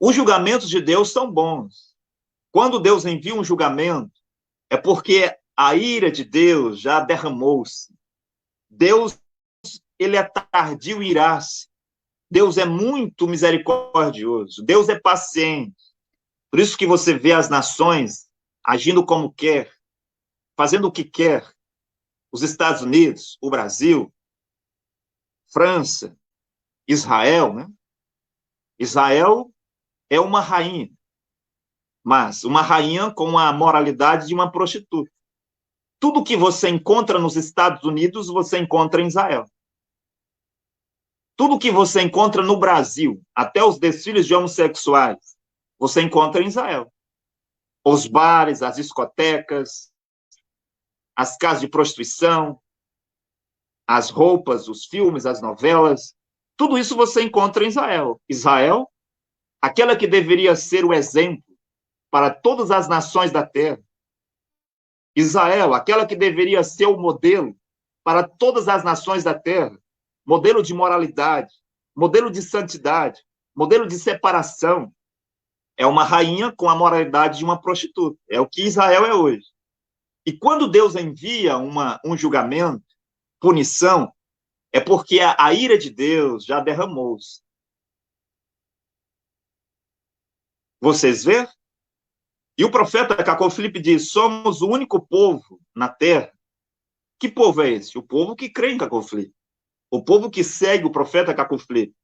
Os julgamentos de Deus são bons. Quando Deus envia um julgamento, é porque a ira de Deus já derramou-se. Deus, ele é tardio em irar-se. Deus é muito misericordioso. Deus é paciente. Por isso que você vê as nações agindo como quer, fazendo o que quer. Os Estados Unidos, o Brasil, França, Israel, né? Israel é uma rainha, mas uma rainha com a moralidade de uma prostituta. Tudo que você encontra nos Estados Unidos, você encontra em Israel. Tudo que você encontra no Brasil, até os desfiles de homossexuais, você encontra em Israel. Os bares, as discotecas, as casas de prostituição, as roupas, os filmes, as novelas, tudo isso você encontra em Israel. Israel, aquela que deveria ser o exemplo para todas as nações da terra. Israel, aquela que deveria ser o modelo para todas as nações da terra. Modelo de moralidade, modelo de santidade, modelo de separação. É uma rainha com a moralidade de uma prostituta. É o que Israel é hoje. E quando Deus envia um julgamento, punição, é porque a ira de Deus já derramou-se. Vocês vê? E o profeta Cacau Filipe diz, somos o único povo na terra. Que povo é esse? O povo que crê em Cacau Filipe. O povo que segue o profeta Cacau Filipe.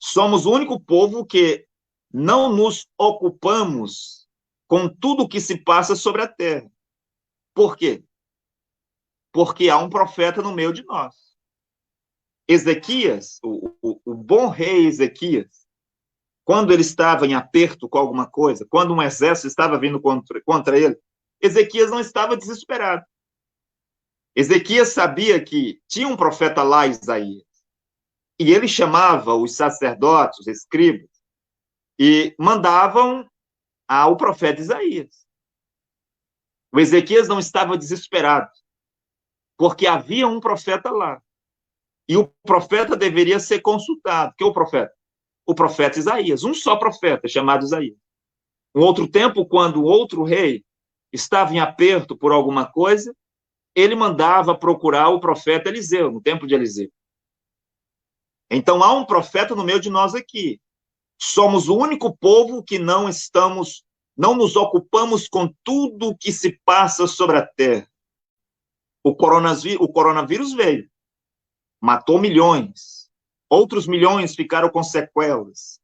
Somos o único povo que não nos ocupamos com tudo que se passa sobre a terra. Por quê? Porque há um profeta no meio de nós. Ezequias, o bom rei Ezequias, quando ele estava em aperto com alguma coisa, quando um exército estava vindo contra ele, Ezequias não estava desesperado. Ezequias sabia que tinha um profeta lá, Isaías, e ele chamava os sacerdotes, os escribas, e mandavam ao profeta Isaías. O Ezequias não estava desesperado, porque havia um profeta lá. E o profeta deveria ser consultado. Que é o profeta? O profeta Isaías, um só profeta, chamado Isaías. Um outro tempo, quando outro rei estava em aperto por alguma coisa, ele mandava procurar o profeta Eliseu, no tempo de Eliseu. Então, há um profeta no meio de nós aqui. Somos o único povo que não nos ocupamos com tudo que se passa sobre a terra. O coronavírus veio, matou milhões, outros milhões ficaram com sequelas,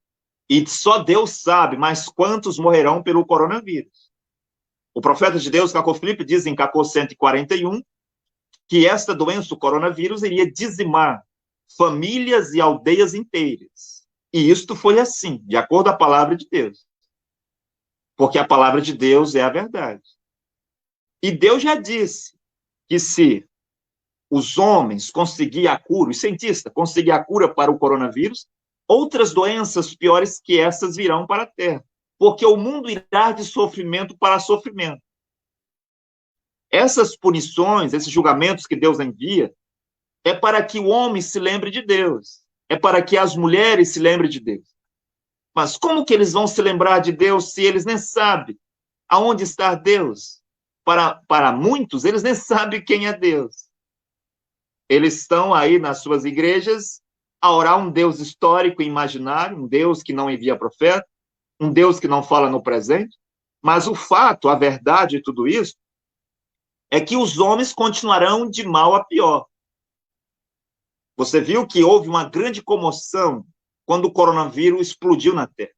e só Deus sabe mais quantos morrerão pelo coronavírus. O profeta de Deus, Cacau Filipe, diz em Cacau 141, que esta doença, o coronavírus, iria dizimar famílias e aldeias inteiras. E isto foi assim, de acordo com a palavra de Deus. Porque a palavra de Deus é a verdade. E Deus já disse que se os homens conseguirem a cura, os cientistas conseguirem a cura para o coronavírus, outras doenças piores que essas virão para a Terra. Porque o mundo irá de sofrimento para sofrimento. Essas punições, esses julgamentos que Deus envia, é para que o homem se lembre de Deus. É para que as mulheres se lembrem de Deus. Mas como que eles vão se lembrar de Deus se eles nem sabem aonde está Deus? Para muitos, eles nem sabem quem é Deus. Eles estão aí nas suas igrejas a orar um Deus histórico e imaginário, um Deus que não envia profeta, um Deus que não fala no presente. Mas o fato, a verdade de tudo isso, é que os homens continuarão de mal a pior. Você viu que houve uma grande comoção quando o coronavírus explodiu na Terra.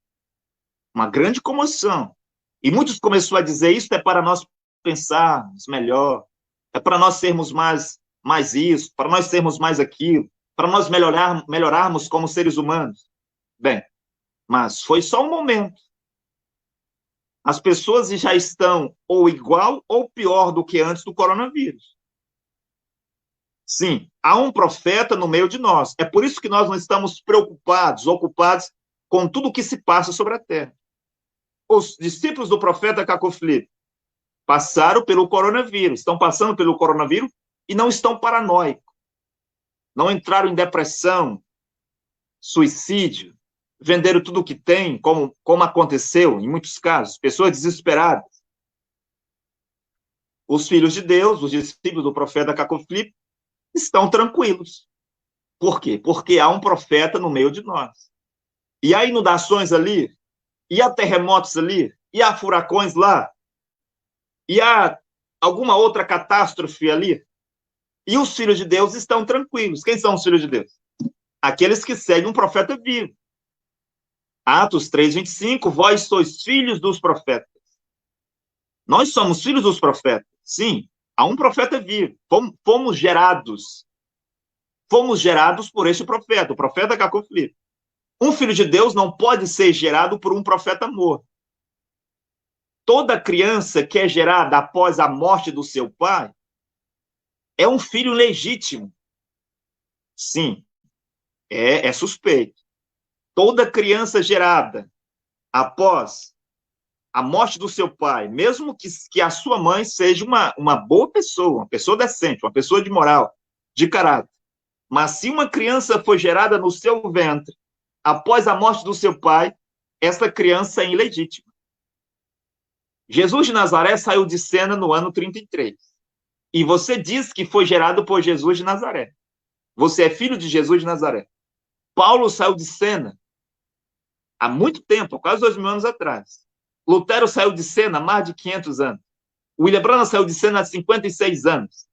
Uma grande comoção. E muitos começaram a dizer, isso é para nós pensarmos melhor, é para nós sermos mais isso, para nós sermos mais aquilo, para nós melhorarmos como seres humanos. Bem, mas foi só um momento. As pessoas já estão ou igual ou pior do que antes do coronavírus. Sim, há um profeta no meio de nós. É por isso que nós não estamos ocupados com tudo o que se passa sobre a terra. Os discípulos do profeta Cacau Filipe passaram pelo coronavírus, estão passando pelo coronavírus e não estão paranoicos. Não entraram em depressão, suicídio, venderam tudo o que tem, como aconteceu em muitos casos, pessoas desesperadas. Os filhos de Deus, os discípulos do profeta Cacofilipe, estão tranquilos. Por quê? Porque há um profeta no meio de nós. E há inundações ali, e há terremotos ali, e há furacões lá, e há alguma outra catástrofe ali, e os filhos de Deus estão tranquilos. Quem são os filhos de Deus? Aqueles que seguem um profeta vivo. Atos 3:25, vós sois filhos dos profetas. Nós somos filhos dos profetas. Sim, há um profeta vivo. Fomos gerados. Fomos gerados por este profeta, o profeta Cacofilipe. Um filho de Deus não pode ser gerado por um profeta morto. Toda criança que é gerada após a morte do seu pai é um filho legítimo. Sim, é suspeito. Toda criança gerada após a morte do seu pai, mesmo que a sua mãe seja uma boa pessoa, uma pessoa decente, uma pessoa de moral, de caráter, mas se uma criança foi gerada no seu ventre após a morte do seu pai, essa criança é ilegítima. Jesus de Nazaré saiu de cena no ano 33. E você diz que foi gerado por Jesus de Nazaré. Você é filho de Jesus de Nazaré. Paulo saiu de cena há muito tempo, quase 2000 anos atrás. Lutero saiu de cena há mais de 500 anos. William Branham saiu de cena há 56 anos.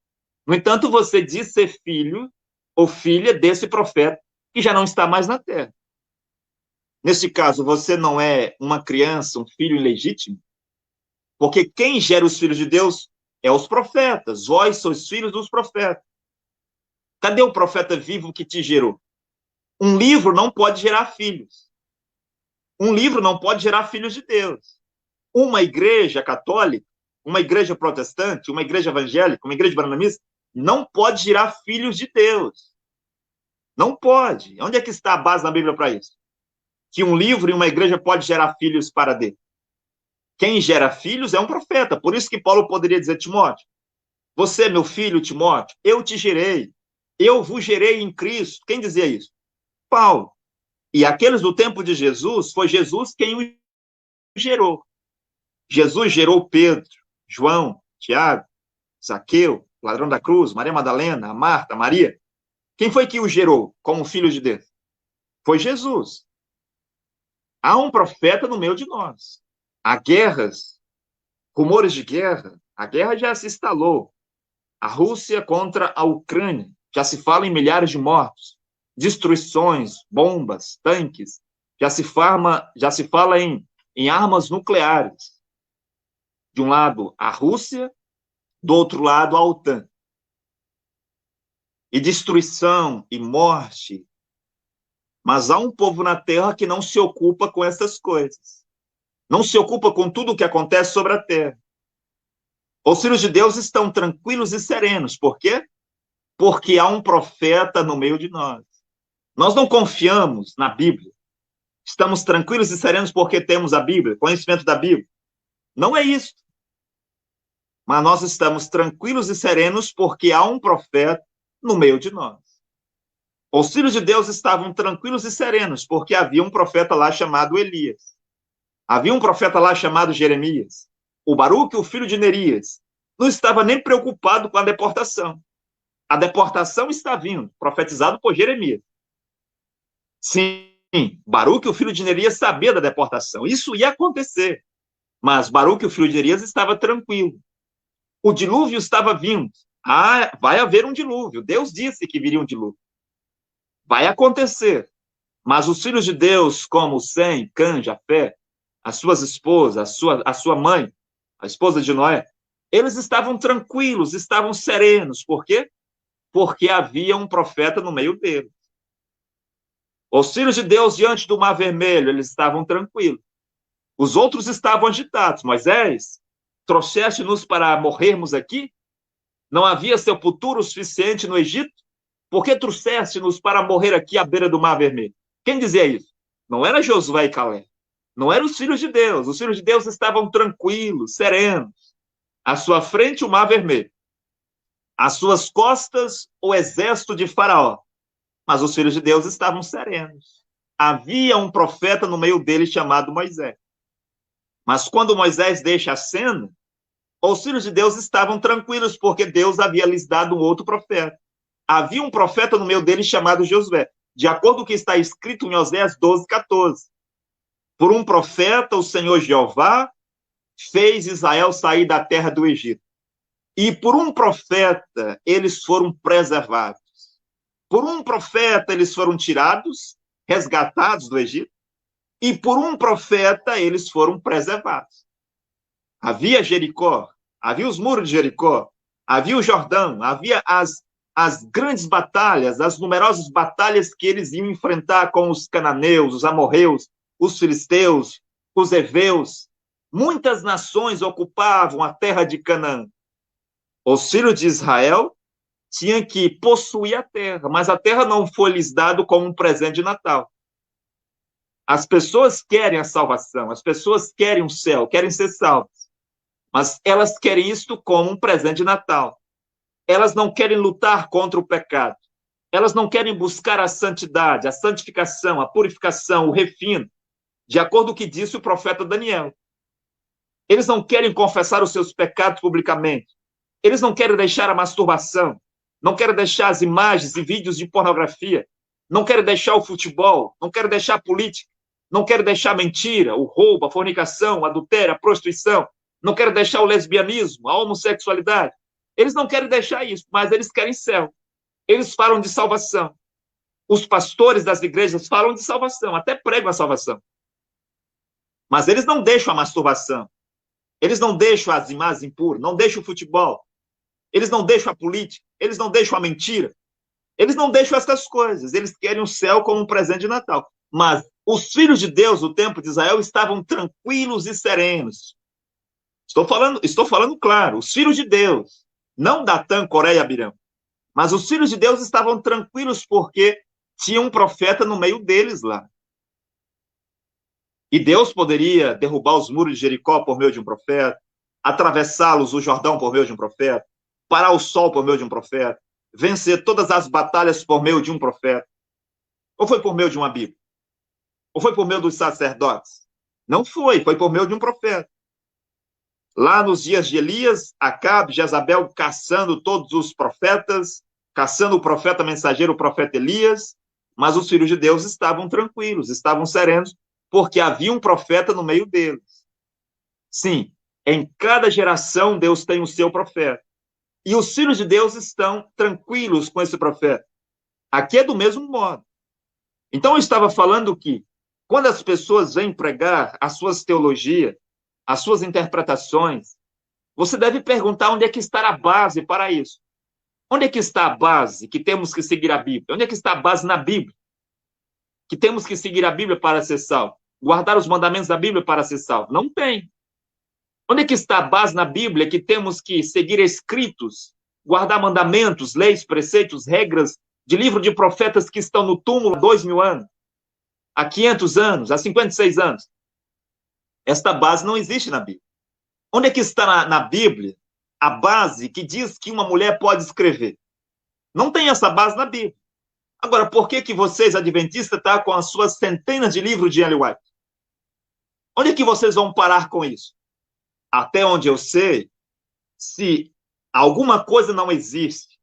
No entanto, você diz ser filho ou filha desse profeta que já não está mais na terra. Neste caso, você não é uma criança, um filho ilegítimo? Porque quem gera os filhos de Deus é os profetas. Vós sois filhos dos profetas. Cadê o profeta vivo que te gerou? Um livro não pode gerar filhos. Um livro não pode gerar filhos de Deus. Uma igreja católica, uma igreja protestante, uma igreja evangélica, uma igreja branamista, não pode gerar filhos de Deus. Não pode. Onde é que está a base na Bíblia para isso? Que um livro e uma igreja pode gerar filhos para Deus. Quem gera filhos é um profeta. Por isso que Paulo poderia dizer, Timóteo, você, meu filho, Timóteo, eu te gerei. Eu vos gerei em Cristo. Quem dizia isso? Paulo. E aqueles do tempo de Jesus, foi Jesus quem o gerou. Jesus gerou Pedro, João, Tiago, Zaqueu, ladrão da cruz, Maria Madalena, Marta, Maria. Quem foi que o gerou como filho de Deus? Foi Jesus. Há um profeta no meio de nós. Há guerras, rumores de guerra. A guerra já se instalou. A Rússia contra a Ucrânia. Já se fala em milhares de mortos. Destruições, bombas, tanques. Já se fala em armas nucleares. De um lado, a Rússia, do outro lado, a OTAN. E destruição e morte. Mas há um povo na Terra que não se ocupa com essas coisas. Não se ocupa com tudo o que acontece sobre a Terra. Os filhos de Deus estão tranquilos e serenos. Por quê? Porque há um profeta no meio de nós. Nós não confiamos na Bíblia. Estamos tranquilos e serenos porque temos a Bíblia, conhecimento da Bíblia. Não é isso. Mas nós estamos tranquilos e serenos porque há um profeta no meio de nós. Os filhos de Deus estavam tranquilos e serenos porque havia um profeta lá chamado Elias. Havia um profeta lá chamado Jeremias. O Baruque, o filho de Nerias, não estava nem preocupado com a deportação. A deportação está vindo, profetizado por Jeremias. Sim, Baruque, o filho de Nerias, sabia da deportação. Isso ia acontecer. Mas Baruque, o filho de Nerias, estava tranquilo. O dilúvio estava vindo. Ah, vai haver um dilúvio. Deus disse que viria um dilúvio. Vai acontecer. Mas os filhos de Deus, como Sem, Cã, Jafé, as suas esposas, a sua mãe, a esposa de Noé, eles estavam tranquilos, estavam serenos. Por quê? Porque havia um profeta no meio deles. Os filhos de Deus, diante do Mar Vermelho, eles estavam tranquilos. Os outros estavam agitados. Moisés, trouxeste-nos para morrermos aqui? Não havia sepultura suficiente no Egito? Por que trouxeste-nos para morrer aqui à beira do Mar Vermelho? Quem dizia isso? Não era Josué e Calé. Não eram os filhos de Deus. Os filhos de Deus estavam tranquilos, serenos. À sua frente, o Mar Vermelho. Às suas costas, o exército de Faraó. Mas os filhos de Deus estavam serenos. havia um profeta no meio deles chamado Moisés. Mas quando Moisés deixa a cena, os filhos de Deus estavam tranquilos, porque Deus havia lhes dado um outro profeta. Havia um profeta no meio deles chamado Josué, de acordo com o que está escrito em Oséias 12:14. Por um profeta, o Senhor Jeová fez Israel sair da terra do Egito. E por um profeta, eles foram preservados. Por um profeta, eles foram tirados, resgatados do Egito. E por um profeta, eles foram preservados. Havia Jericó, havia os muros de Jericó, havia o Jordão, havia as grandes batalhas, as numerosas batalhas que eles iam enfrentar com os cananeus, os amorreus, os filisteus, os heveus. Muitas nações ocupavam a terra de Canaã. Os filhos de Israel tinham que possuir a terra, mas a terra não foi lhes dada como um presente de Natal. As pessoas querem a salvação, as pessoas querem o céu, querem ser salvas, mas elas querem isto como um presente de Natal. Elas não querem lutar contra o pecado. Elas não querem buscar a santidade, a santificação, a purificação, o refino, de acordo com o que disse o profeta Daniel. Eles não querem confessar os seus pecados publicamente. Eles não querem deixar a masturbação, não querem deixar as imagens e vídeos de pornografia, não querem deixar o futebol, não querem deixar a política, não querem deixar a mentira, o roubo, a fornicação, o adultério, a prostituição, não querem deixar o lesbianismo, a homossexualidade. Eles não querem deixar isso, mas eles querem céu. Eles falam de salvação. Os pastores das igrejas falam de salvação, até pregam a salvação. Mas eles não deixam a masturbação. Eles não deixam as imagens impuras, não deixam o futebol. Eles não deixam a política, eles não deixam a mentira. Eles não deixam essas coisas. Eles querem o céu como um presente de Natal. Mas os filhos de Deus, do tempo de Israel, estavam tranquilos e serenos. Estou falando claro. Os filhos de Deus, não Datã, Coré e Abirão, mas os filhos de Deus estavam tranquilos porque tinha um profeta no meio deles lá. E Deus poderia derrubar os muros de Jericó por meio de um profeta, atravessá-los, o Jordão, por meio de um profeta, parar o sol por meio de um profeta, vencer todas as batalhas por meio de um profeta. Ou foi por meio de uma Bíblia? Ou foi por meio dos sacerdotes? Não foi, foi por meio de um profeta. Lá nos dias de Elias, Acabe, Jezabel caçando todos os profetas, caçando o profeta mensageiro, o profeta Elias, mas os filhos de Deus estavam tranquilos, estavam serenos, porque havia um profeta no meio deles. Sim, em cada geração Deus tem o seu profeta. E os filhos de Deus estão tranquilos com esse profeta. Aqui é do mesmo modo. Então eu estava falando que, quando as pessoas vêm pregar as suas teologias, as suas interpretações, você deve perguntar onde é que está a base para isso. Onde é que está a base que temos que seguir a Bíblia? Onde é que está a base na Bíblia? Que temos que seguir a Bíblia para ser salvo? Guardar os mandamentos da Bíblia para ser salvo? Não tem. Onde é que está a base na Bíblia que temos que seguir escritos, guardar mandamentos, leis, preceitos, regras de livro de profetas que estão no túmulo há 2000 anos, há 500 anos, há 56 anos? Esta base não existe na Bíblia. Onde é que está na Bíblia a base que diz que uma mulher pode escrever? Não tem essa base na Bíblia. Agora, por que vocês, adventistas, estão com as suas centenas de livros de Ellen White? Onde é que vocês vão parar com isso? Até onde eu sei, se alguma coisa não existe,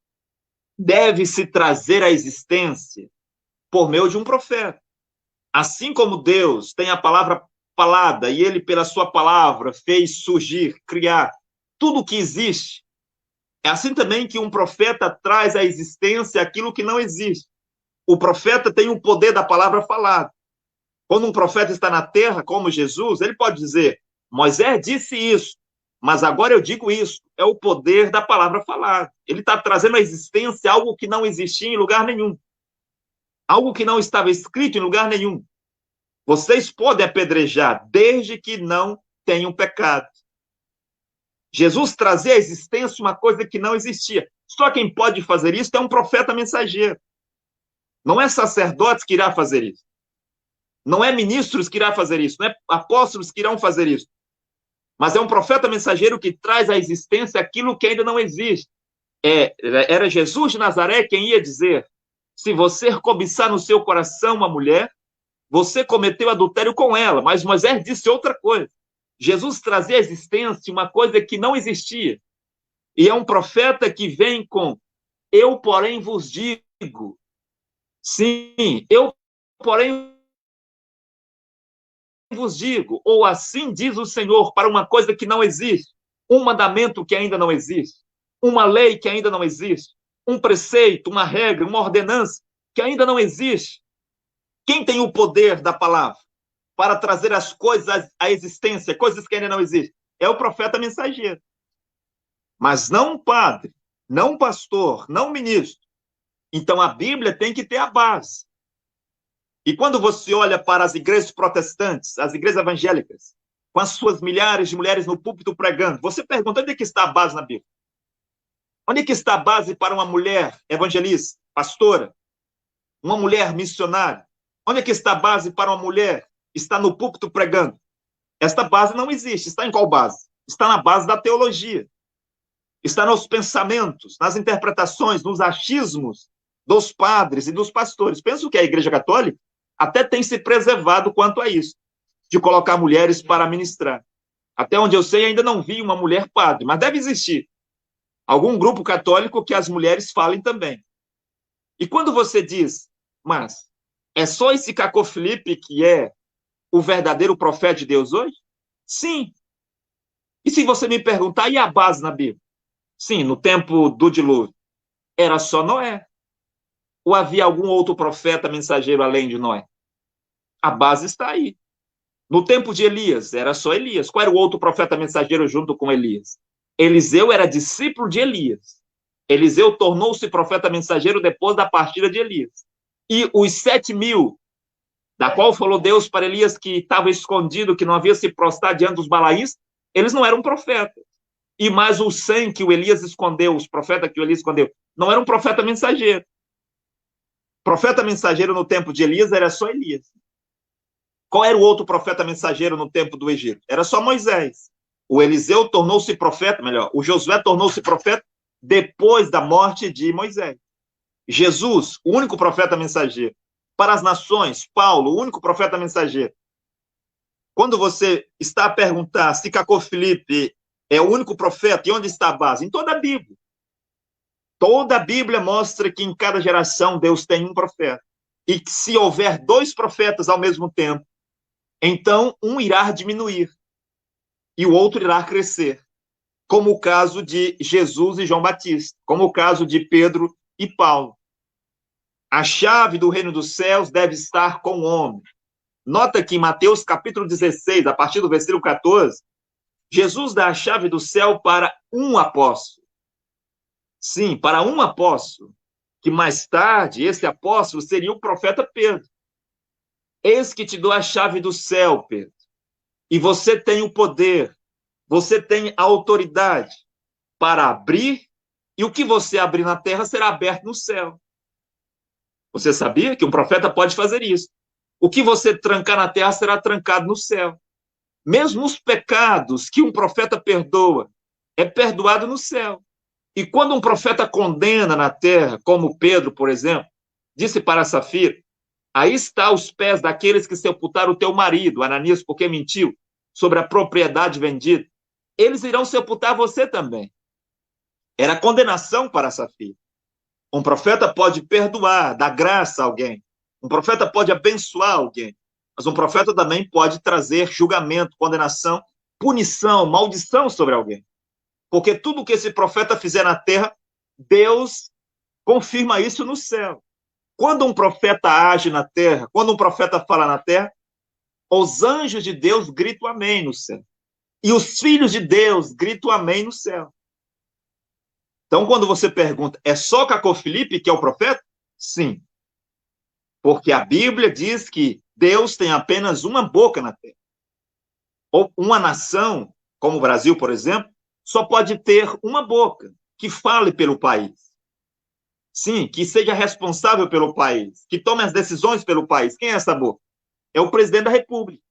deve-se trazer à existência por meio de um profeta. Assim como Deus tem a palavra falada e ele, pela sua palavra, fez surgir, criar tudo o que existe, é assim também que um profeta traz à existência aquilo que não existe. O profeta tem o poder da palavra falada. Quando um profeta está na terra, como Jesus, ele pode dizer: Moisés disse isso, mas agora eu digo isso. É o poder da palavra falada. Ele está trazendo à existência algo que não existia em lugar nenhum. Algo que não estava escrito em lugar nenhum. Vocês podem apedrejar, desde que não tenham pecado. Jesus trazia à existência uma coisa que não existia. Só quem pode fazer isso é um profeta mensageiro. Não é sacerdotes que irá fazer isso. Não é ministros que irá fazer isso. Não é apóstolos que irão fazer isso. Mas é um profeta mensageiro que traz à existência aquilo que ainda não existe. Era Jesus de Nazaré quem ia dizer: se você cobiçar no seu coração uma mulher, você cometeu adultério com ela, mas Moisés disse outra coisa. Jesus trazia à existência uma coisa que não existia. E é um profeta que vem com: eu, porém, vos digo. Sim, eu, porém, vos digo, ou assim diz o Senhor, para uma coisa que não existe, um mandamento que ainda não existe, uma lei que ainda não existe, um preceito, uma regra, uma ordenança que ainda não existe. Quem tem o poder da palavra para trazer as coisas à existência, coisas que ainda não existem? É o profeta mensageiro. Mas não um padre, não um pastor, não um ministro. Então a Bíblia tem que ter a base. E quando você olha para as igrejas protestantes, as igrejas evangélicas, com as suas milhares de mulheres no púlpito pregando, você pergunta: onde é que está a base na Bíblia? Onde é que está a base para uma mulher evangelista, pastora, uma mulher missionária? Onde é que está a base para uma mulher estar no púlpito pregando? Esta base não existe. Está em qual base? Está na base da teologia. Está nos pensamentos, nas interpretações, nos achismos dos padres e dos pastores. Penso que a Igreja Católica até tem se preservado quanto a isso, de colocar mulheres para ministrar. Até onde eu sei, ainda não vi uma mulher padre, mas deve existir algum grupo católico que as mulheres falem também. E quando você diz: mas é só esse Cacô Felipe que é o verdadeiro profeta de Deus hoje? Sim. E se você me perguntar: e a base na Bíblia? Sim, no tempo do dilúvio, era só Noé. Ou havia algum outro profeta mensageiro além de Noé? A base está aí. No tempo de Elias, era só Elias. Qual era o outro profeta mensageiro junto com Elias? Eliseu era discípulo de Elias. Eliseu tornou-se profeta mensageiro depois da partida de Elias. E os 7.000, da qual falou Deus para Elias que estava escondido, que não havia se prostrado diante dos balaíns, eles não eram profetas. E mais os 100 que o Elias escondeu, os profetas que o Elias escondeu, não era um profeta mensageiro. Profeta mensageiro no tempo de Elias era só Elias. Qual era o outro profeta mensageiro no tempo do Egito? Era só Moisés. O Eliseu tornou-se profeta, melhor, o Josué tornou-se profeta depois da morte de Moisés. Jesus, o único profeta mensageiro. Para as nações, Paulo, o único profeta mensageiro. Quando você está a perguntar se Cacô Felipe é o único profeta, e onde está a base? Em toda a Bíblia. Toda a Bíblia mostra que em cada geração Deus tem um profeta. E que se houver 2 profetas ao mesmo tempo, então um irá diminuir e o outro irá crescer. Como o caso de Jesus e João Batista, como o caso de Pedro e Paulo. A chave do reino dos céus deve estar com o homem. Nota que em Mateus capítulo 16, a partir do versículo 14, Jesus dá a chave do céu para um apóstolo. Sim, para um apóstolo, que mais tarde esse apóstolo seria o profeta Pedro. Eis que te dou a chave do céu, Pedro. E você tem o poder, você tem a autoridade para abrir, e o que você abrir na terra será aberto no céu. Você sabia que um profeta pode fazer isso? O que você trancar na terra será trancado no céu. Mesmo os pecados que um profeta perdoa, é perdoado no céu. E quando um profeta condena na terra, como Pedro, por exemplo, disse para Safira: aí está aos pés daqueles que sepultaram o teu marido, Ananias, porque mentiu sobre a propriedade vendida. Eles irão sepultar você também. Era condenação para Safira. Um profeta pode perdoar, dar graça a alguém. Um profeta pode abençoar alguém. Mas um profeta também pode trazer julgamento, condenação, punição, maldição sobre alguém. Porque tudo que esse profeta fizer na terra, Deus confirma isso no céu. Quando um profeta age na terra, quando um profeta fala na terra, os anjos de Deus gritam amém no céu. E os filhos de Deus gritam amém no céu. Então, quando você pergunta: é só Cacô Felipe que é o profeta? Sim. Porque a Bíblia diz que Deus tem apenas uma boca na terra. Ou uma nação, como o Brasil, por exemplo, só pode ter uma boca que fale pelo país. Sim, que seja responsável pelo país, que tome as decisões pelo país. Quem é essa boca? É o presidente da República.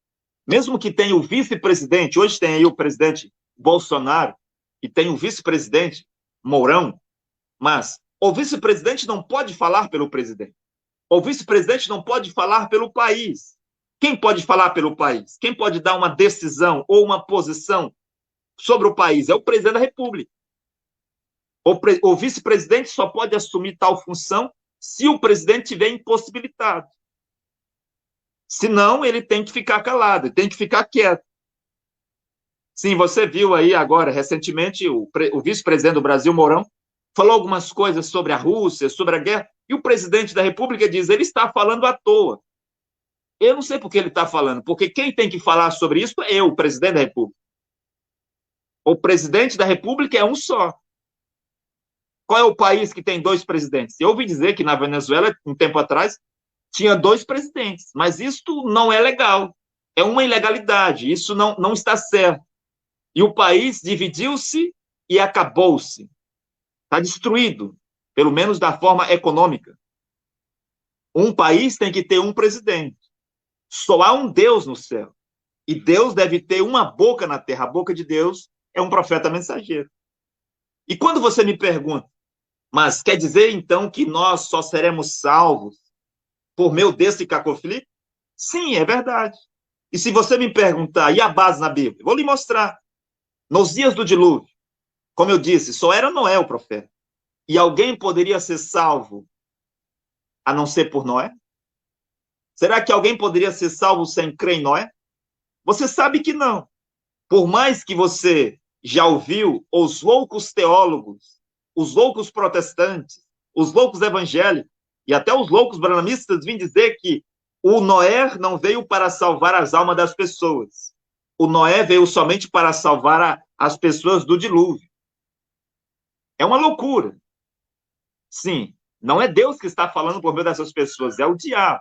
Mesmo que tenha o vice-presidente, hoje tem aí o presidente Bolsonaro e tem o vice-presidente Mourão, mas o vice-presidente não pode falar pelo presidente. O vice-presidente não pode falar pelo país. Quem pode falar pelo país? Quem pode dar uma decisão ou uma posição sobre o país? É o presidente da República. O vice-presidente só pode assumir tal função se o presidente tiver impossibilitado. Senão, ele tem que ficar calado, ele tem que ficar quieto. Sim, você viu aí agora, recentemente, o vice-presidente do Brasil, Mourão, falou algumas coisas sobre a Rússia, sobre a guerra, e o presidente da República diz, ele está falando à toa. Eu não sei por que ele está falando, porque quem tem que falar sobre isso é eu, o presidente da República. O presidente da República é um só. Qual é o país que tem dois presidentes? Eu ouvi dizer que na Venezuela, um tempo atrás, tinha dois presidentes, mas isso não é legal. É uma ilegalidade, isso não está certo. E o país dividiu-se e acabou-se. Está destruído, pelo menos da forma econômica. Um país tem que ter um presidente. Só há um Deus no céu. E Deus deve ter uma boca na terra. A boca de Deus é um profeta mensageiro. E quando você me pergunta, mas quer dizer então que nós só seremos salvos por meio desse cacofilia? Sim, é verdade. E se você me perguntar, e a base na Bíblia? Vou lhe mostrar. Nos dias do dilúvio, como eu disse, só era Noé o profeta. E alguém poderia ser salvo a não ser por Noé? Será que alguém poderia ser salvo sem crer em Noé? Você sabe que não. Por mais que você já ouviu os loucos teólogos, os loucos protestantes, os loucos evangélicos e até os loucos brahmanistas vêm dizer que o Noé não veio para salvar as almas das pessoas. O Noé veio somente para salvar as pessoas do dilúvio. É uma loucura. Sim, não é Deus que está falando por meio dessas pessoas, é o diabo.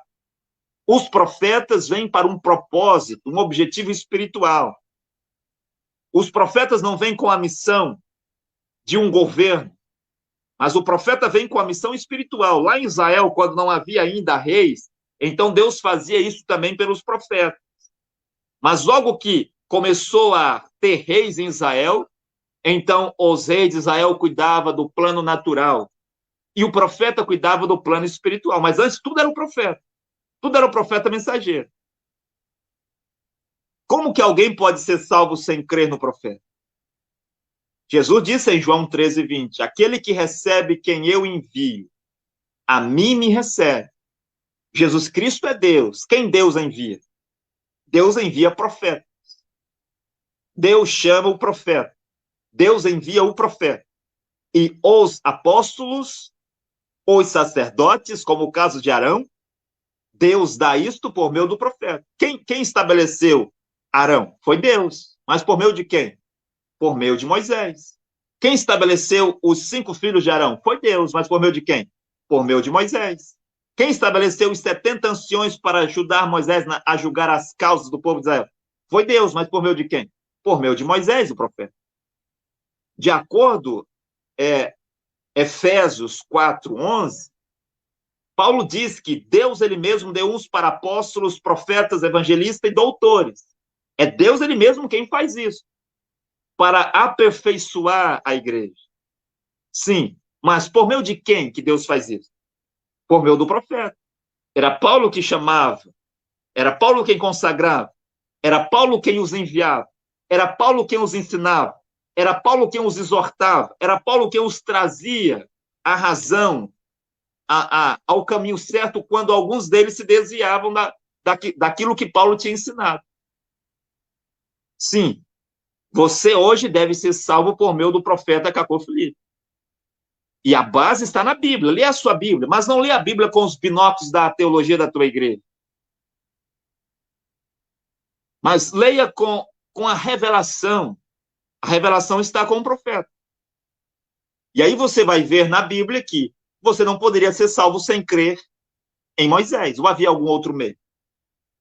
Os profetas vêm para um propósito, um objetivo espiritual. Os profetas não vêm com a missão de um governo, mas o profeta vem com a missão espiritual. Lá em Israel, quando não havia ainda reis, então Deus fazia isso também pelos profetas. Mas logo que começou a ter reis em Israel, então os reis de Israel cuidavam do plano natural e o profeta cuidava do plano espiritual. Mas antes tudo era o profeta. Tudo era o profeta mensageiro. Como que alguém pode ser salvo sem crer no profeta? Jesus disse em João 13:20, aquele que recebe quem eu envio, a mim me recebe. Jesus Cristo é Deus. Quem Deus envia? Deus envia profetas. Deus chama o profeta. Deus envia o profeta. E os apóstolos, os sacerdotes, como o caso de Arão, Deus dá isto por meio do profeta. Quem estabeleceu Arão? Foi Deus. Mas por meio de quem? Por meio de Moisés. Quem estabeleceu os 5 filhos de Arão? Foi Deus. Mas por meio de quem? Por meio de Moisés. Quem estabeleceu os 70 anciões para ajudar Moisés a julgar as causas do povo de Israel? Foi Deus. Mas por meio de quem? Por meio de Moisés, o profeta. De acordo Efésios 4:11, Paulo diz que Deus ele mesmo deu uns para apóstolos, profetas, evangelistas e doutores. É Deus ele mesmo quem faz isso, para aperfeiçoar a igreja. Sim, mas por meio de quem que Deus faz isso? Por meio do profeta. Era Paulo que chamava, era Paulo quem consagrava, era Paulo quem os enviava, era Paulo quem os ensinava, era Paulo quem os exortava, era Paulo quem os trazia à razão, ao caminho certo, quando alguns deles se desviavam daquilo que Paulo tinha ensinado. Sim, você hoje deve ser salvo por meio do profeta Cacô Filipe. E a base está na Bíblia. Lê a sua Bíblia, mas não lê a Bíblia com os binóculos da teologia da tua igreja. Mas leia com a revelação. A revelação está com o profeta. E aí você vai ver na Bíblia que você não poderia ser salvo sem crer em Moisés. Ou havia algum outro meio?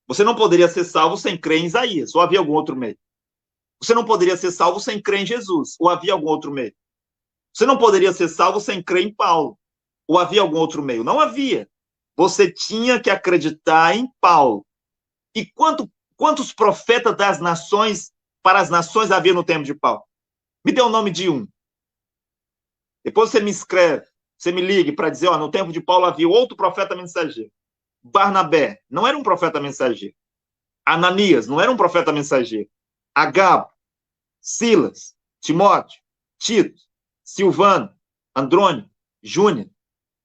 Você não poderia ser salvo sem crer em Isaías. Ou havia algum outro meio? Você não poderia ser salvo sem crer em Jesus. Ou havia algum outro meio? Você não poderia ser salvo sem crer em Paulo. Ou havia algum outro meio? Não havia. Você tinha que acreditar em Paulo. E quantos profetas das nações, para as nações, havia no tempo de Paulo? Me dê o nome de um. Depois você me escreve, você me ligue para dizer, no tempo de Paulo havia outro profeta mensageiro. Barnabé não era um profeta mensageiro. Ananias não era um profeta mensageiro. Agabo, Silas, Timóteo, Tito, Silvano, Andrônico, Júnior,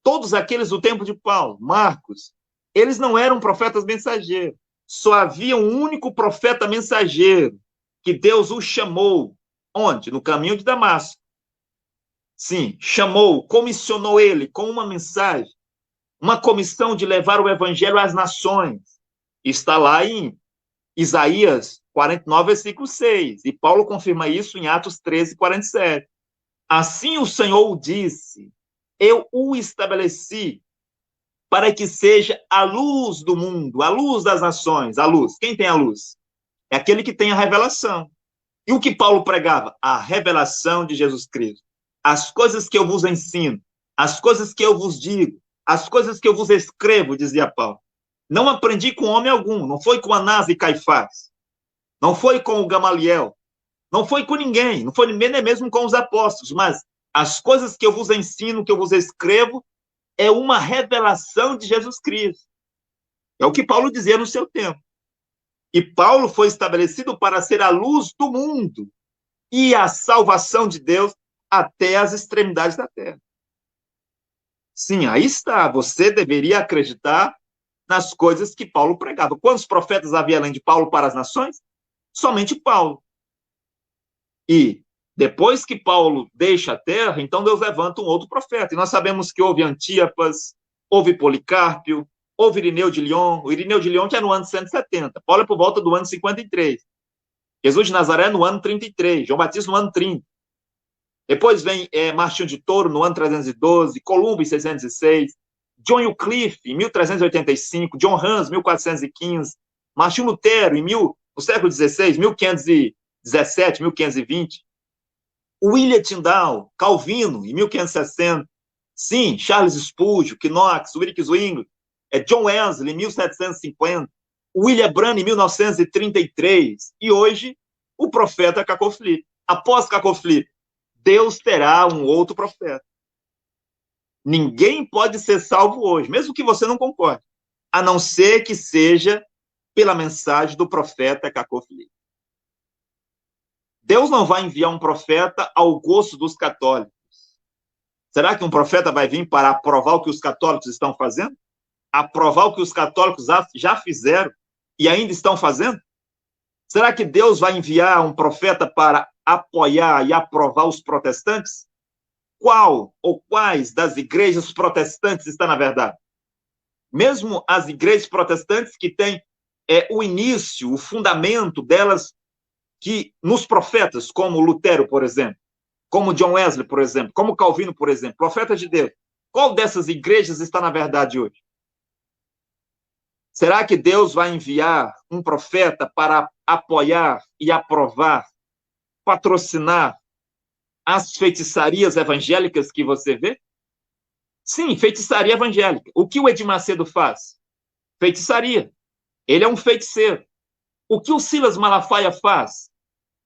todos aqueles do tempo de Paulo, Marcos, eles não eram profetas mensageiros. Só havia um único profeta mensageiro que Deus o chamou. Onde? No caminho de Damasco. Sim, chamou, comissionou ele com uma mensagem, uma comissão de levar o evangelho às nações. Está lá em Isaías 49, versículo 6. E Paulo confirma isso em Atos 13, 47. Assim o Senhor disse, eu o estabeleci para que seja a luz do mundo, a luz das nações, a luz. Quem tem a luz? É aquele que tem a revelação. E o que Paulo pregava? A revelação de Jesus Cristo. As coisas que eu vos ensino, as coisas que eu vos digo, as coisas que eu vos escrevo, dizia Paulo. Não aprendi com homem algum, não foi com Anás e Caifás, não foi com o Gamaliel, não foi com ninguém, não foi nem mesmo com os apóstolos, mas as coisas que eu vos ensino, que eu vos escrevo, é uma revelação de Jesus Cristo. É o que Paulo dizia no seu tempo. E Paulo foi estabelecido para ser a luz do mundo e a salvação de Deus até as extremidades da terra. Sim, aí está. Você deveria acreditar nas coisas que Paulo pregava. Quantos profetas havia além de Paulo para as nações? Somente Paulo. E depois que Paulo deixa a terra, então Deus levanta um outro profeta. E nós sabemos que houve Antipas, houve Policarpio, houve Irineu de Lyon. O Irineu de Lyon que é no ano 170. Paulo é por volta do ano 53. Jesus de Nazaré no ano 33. João Batista no ano 30. Depois vem Martinho de Touro no ano 312. Columbo em 606. John Wycliffe em 1385. John Hus, 1415. Martinho Lutero no século XVI, 1517, 1520. William Tyndale, Calvino, em 1560. Sim, Charles Spurgeon, Knox, Ulrich Zwingli, John Wesley, em 1750. William Branham, em 1933. E hoje, o profeta Cacau Filipe. Após Cacau Filipe, Deus terá um outro profeta. Ninguém pode ser salvo hoje, mesmo que você não concorde, a não ser que seja pela mensagem do profeta Cacau Filipe. Deus não vai enviar um profeta ao gosto dos católicos. Será que um profeta vai vir para aprovar o que os católicos estão fazendo? Aprovar o que os católicos já fizeram e ainda estão fazendo? Será que Deus vai enviar um profeta para apoiar e aprovar os protestantes? Qual ou quais das igrejas protestantes está na verdade? Mesmo as igrejas protestantes que têm o início, o fundamento delas que nos profetas, como Lutero, por exemplo, como John Wesley, por exemplo, como Calvino, por exemplo, profetas de Deus, qual dessas igrejas está na verdade hoje? Será que Deus vai enviar um profeta para apoiar e aprovar, patrocinar as feitiçarias evangélicas que você vê? Sim, feitiçaria evangélica. O que o Edir Macedo faz? Feitiçaria. Ele é um feiticeiro. O que o Silas Malafaia faz?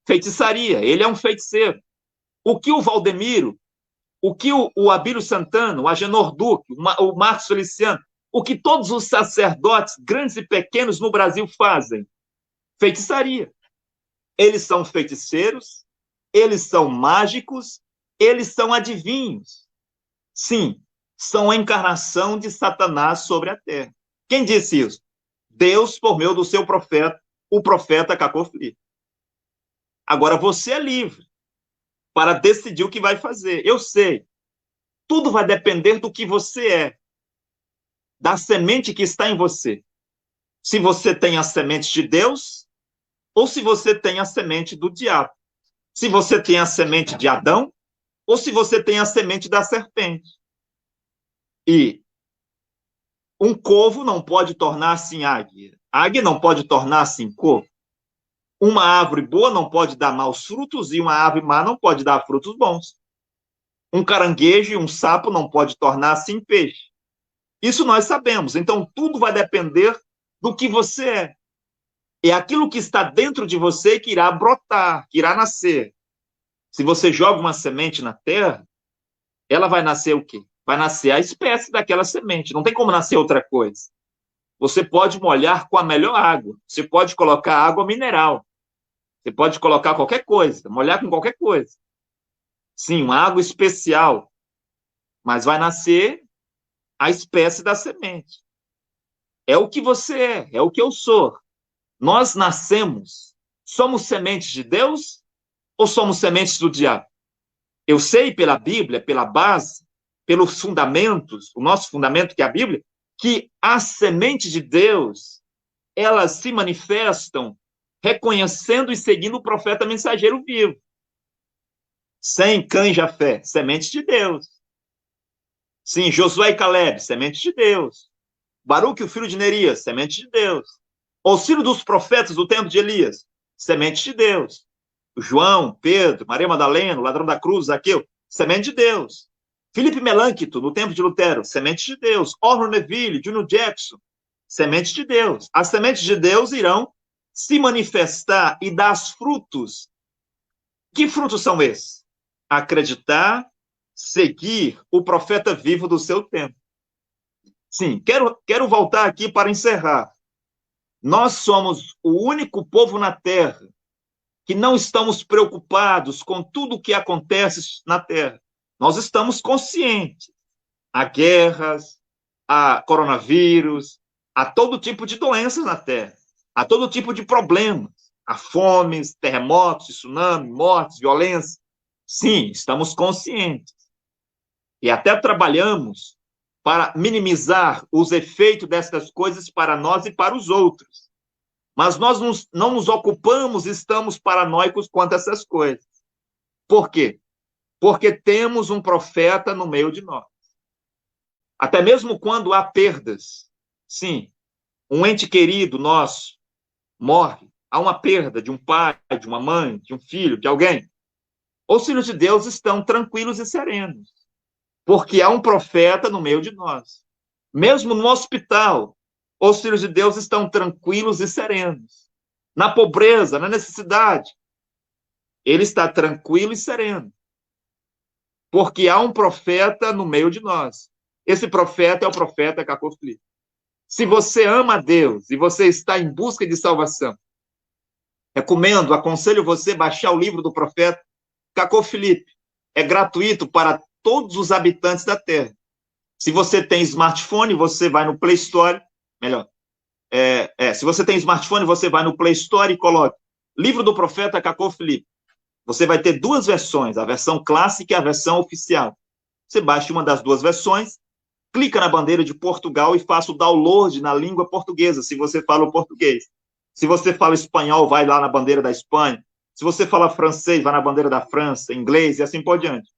Feitiçaria. Ele é um feiticeiro. O que o Valdemiro, o que o Abílio Santana, o Agenor Duque, o Marcos Feliciano, o que todos os sacerdotes, grandes e pequenos no Brasil fazem? Feitiçaria. Eles são feiticeiros, eles são mágicos, eles são adivinhos. Sim, são a encarnação de Satanás sobre a terra. Quem disse isso? Deus, por meio do seu profeta, o profeta Cacau Filipe. Agora, você é livre para decidir o que vai fazer. Eu sei, tudo vai depender do que você é, da semente que está em você. Se você tem a semente de Deus, ou se você tem a semente do diabo. Se você tem a semente de Adão, ou se você tem a semente da serpente. E um corvo não pode tornar-se em águia. Águia não pode tornar-se em corvo. Uma árvore boa não pode dar maus frutos e uma árvore má não pode dar frutos bons. Um caranguejo e um sapo não pode tornar-se em peixe. Isso nós sabemos. Então, tudo vai depender do que você é. É aquilo que está dentro de você que irá brotar, que irá nascer. Se você joga uma semente na terra, ela vai nascer o quê? Vai nascer a espécie daquela semente. Não tem como nascer outra coisa. Você pode molhar com a melhor água. Você pode colocar água mineral. Você pode colocar qualquer coisa, molhar com qualquer coisa. Sim, uma água especial. Mas vai nascer a espécie da semente. É o que você é o que eu sou. Nós nascemos, somos sementes de Deus ou somos sementes do diabo? Eu sei pela Bíblia, pela base, pelos fundamentos, o nosso fundamento que é a Bíblia, que as sementes de Deus, elas se manifestam reconhecendo e seguindo o profeta mensageiro vivo. Sem Cã e Jafé, semente de Deus. Sim, Josué e Caleb, semente de Deus. Baruque, o filho de Nerias, semente de Deus. Os filhos dos profetas do tempo de Elias, semente de Deus. João, Pedro, Maria Madalena, o ladrão da cruz, Zaqueu, semente de Deus. Filipe Melâncto, no tempo de Lutero, semente de Deus. Orro Neville, Junior Jackson, semente de Deus. As sementes de Deus irão se manifestar e dar frutos. Que frutos são esses? Acreditar, seguir o profeta vivo do seu tempo. Sim, quero voltar aqui para encerrar. Nós somos o único povo na Terra que não estamos preocupados com tudo o que acontece na Terra. Nós estamos conscientes. Há guerras, há coronavírus, há todo tipo de doenças na Terra, há todo tipo de problemas, há fomes, terremotos, tsunami, mortes, violência. Sim, estamos conscientes. E até trabalhamos para minimizar os efeitos dessas coisas para nós e para os outros. Mas nós não nos ocupamos, estamos paranoicos quanto a essas coisas. Por quê? Porque temos um profeta no meio de nós. Até mesmo quando há perdas, sim, um ente querido nosso morre, há uma perda de um pai, de uma mãe, de um filho, de alguém. Os filhos de Deus estão tranquilos e serenos, porque há um profeta no meio de nós. Mesmo no hospital, os filhos de Deus estão tranquilos e serenos. Na pobreza, na necessidade, ele está tranquilo e sereno, porque há um profeta no meio de nós. Esse profeta é o profeta Cacô Filipe. Se você ama a Deus e você está em busca de salvação, recomendo, aconselho você a baixar o livro do profeta Cacô Filipe. É gratuito para todos os habitantes da Terra. Se você tem smartphone, você vai no Play Store, melhor, se você tem smartphone, você vai no Play Store e coloca livro do profeta Cacô Filipe. Você vai ter duas versões, a versão clássica e a versão oficial. Você baixa uma das duas versões, clica na bandeira de Portugal e faça o download na língua portuguesa, se você fala o português. Se você fala espanhol, vai lá na bandeira da Espanha. Se você fala francês, vai na bandeira da França, inglês e assim por diante.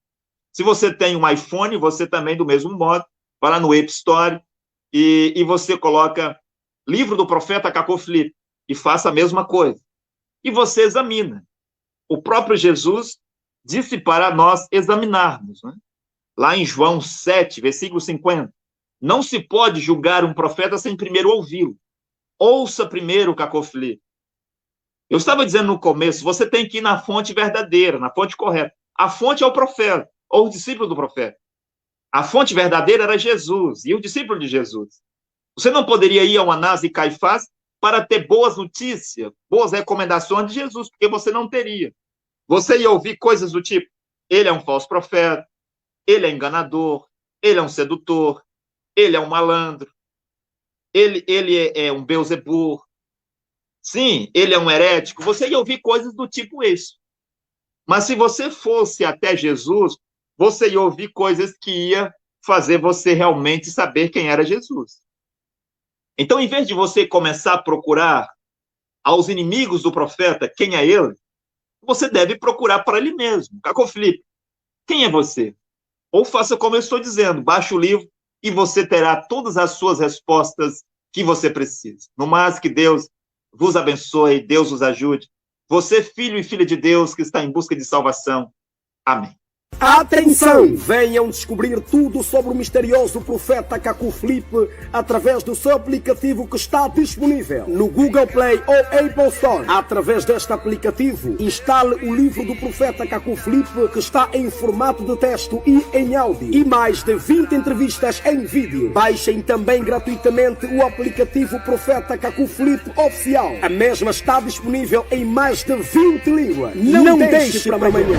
Se você tem um iPhone, você também, do mesmo modo, vai lá no App Store e você coloca livro do profeta Cacô Filipe e faça a mesma coisa. E você examina. O próprio Jesus disse para nós examinarmos, né? Lá em João 7, versículo 50. Não se pode julgar um profeta sem primeiro ouvi-lo. Ouça primeiro o Cacô Filipe. Eu estava dizendo no começo, você tem que ir na fonte verdadeira, na fonte correta. A fonte é o profeta, ou o discípulo do profeta. A fonte verdadeira era Jesus e o discípulo de Jesus. Você não poderia ir ao Anás e Caifás para ter boas notícias, boas recomendações de Jesus, porque você não teria. Você ia ouvir coisas do tipo, ele é um falso profeta, ele é enganador, ele é um sedutor, ele é um malandro, ele é um Beelzebub, sim, ele é um herético. Você ia ouvir coisas do tipo isso. Mas se você fosse até Jesus, você ia ouvir coisas que ia fazer você realmente saber quem era Jesus. Então, em vez de você começar a procurar aos inimigos do profeta quem é ele, você deve procurar para ele mesmo. Cacô Filipe, quem é você? Ou faça como eu estou dizendo, baixe o livro e você terá todas as suas respostas que você precisa. No mais, que Deus vos abençoe, Deus vos ajude. Você, filho e filha de Deus, que está em busca de salvação. Amém. Atenção! Venham descobrir tudo sobre o misterioso profeta Kaku Flip através do seu aplicativo que está disponível no Google Play ou Apple Store. Através deste aplicativo, instale o livro do profeta Kaku Flip, que está em formato de texto e em áudio, e mais de 20 entrevistas em vídeo. Baixem também gratuitamente o aplicativo Profeta Kaku Flip Oficial. A mesma está disponível em mais de 20 línguas. Não deixe para amanhã.